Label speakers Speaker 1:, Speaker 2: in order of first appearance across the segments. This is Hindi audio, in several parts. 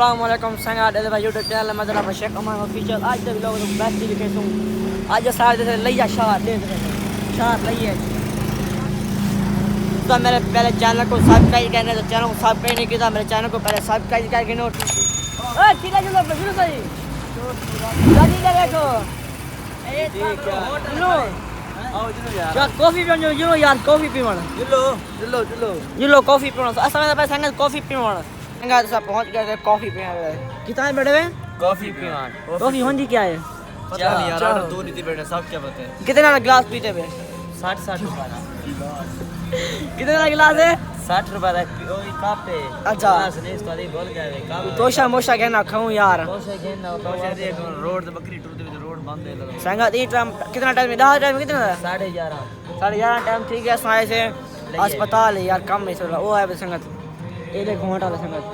Speaker 1: अस्सलामुअलैकुम संगात इधर भाई यूट्यूब चैनल में जरा शेख अमान ऑफिशियल आज तक लोग बेस्ट दिखे तुम आज सारे जैसे लैया शार दे शार लैया तो मेरे पहले चैनल को सब्सक्राइब करने तो चैनल को सब्सक्राइब नहीं किया मेरे चैनल को पहले सब्सक्राइब करके नोट ओए ठीक है चलो शुरू सही जल्दी कर देखो ठीक है लो आओ चलो यार कॉफी पीनो जो यार कॉफी पीवण चलो कॉफी पीवण असल में संग कॉफी पीवण संग सब पहुंच गए कॉफी पीने कितने बैठे हुए कॉफी पीवण कॉफी होंगी क्या है
Speaker 2: पता नहीं यार दो नीति बैठे सब क्या पता है
Speaker 1: कितना गिलास पीते हुए
Speaker 2: 60 रुपए
Speaker 1: कितना गिलास है
Speaker 2: 60 रुपए का ओए कप पे
Speaker 1: अच्छा
Speaker 2: नहीं इसको नहीं बोल गया है कप
Speaker 1: तोशा मोशा कहना खाऊं यार
Speaker 2: तोशा कहना तोशा देख रोड पे बकरी टूटती है रोड बंद है
Speaker 1: संगत ई टाइम कितना टाइम 10 टाइम कितना
Speaker 2: 11:30
Speaker 1: 11:30 टाइम ठीक है साए से अस्पताल है यार कम है थोड़ा वो है संगत ये देखो घंटा वाला संगत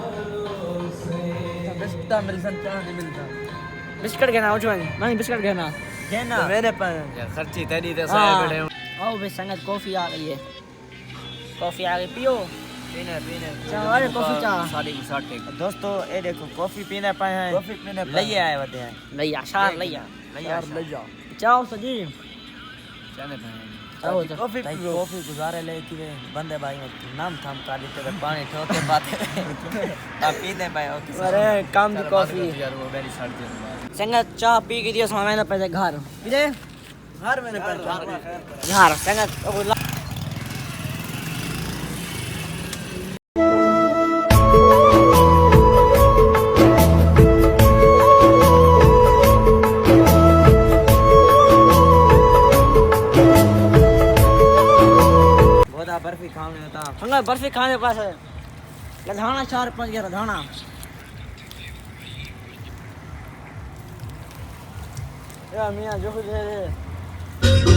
Speaker 2: बिस्किट मिलता नहीं मिलता
Speaker 1: बिस्किट कहना हो चुन नहीं बिस्किट कहना
Speaker 2: कहना मेरे पास खर्ची तेरी ते साए बैठे
Speaker 1: आओ बे संगत कॉफी आ गई है कॉफी आ गई पियो
Speaker 2: पीने
Speaker 1: चलो अरे कॉफी चा
Speaker 2: 60 दोस्तों ये देखो कॉफी पीने पाए हैं कॉफी पीने लइया आए होते हैं
Speaker 1: लैया शार लैया
Speaker 2: लइया
Speaker 1: चाओ सजी
Speaker 2: जाने पाए
Speaker 1: आओ
Speaker 2: कॉफी कॉफी गुजारे ले कि बंदे भाई नाम थाम का देते पानी ठोके बातें आप पीने पाए ओके
Speaker 1: अरे काम की कॉफी
Speaker 2: यार वो मेरी सर्दी
Speaker 1: संगत चाय पी के दिया समय ना पैसे घर इधर
Speaker 2: घर मैंने पैसे
Speaker 1: घर संगत
Speaker 2: बर्फी खाने होता
Speaker 1: संगत बर्फी खाने पास है लधाना 4-5 गया लधाना यार मियां जो कुछ है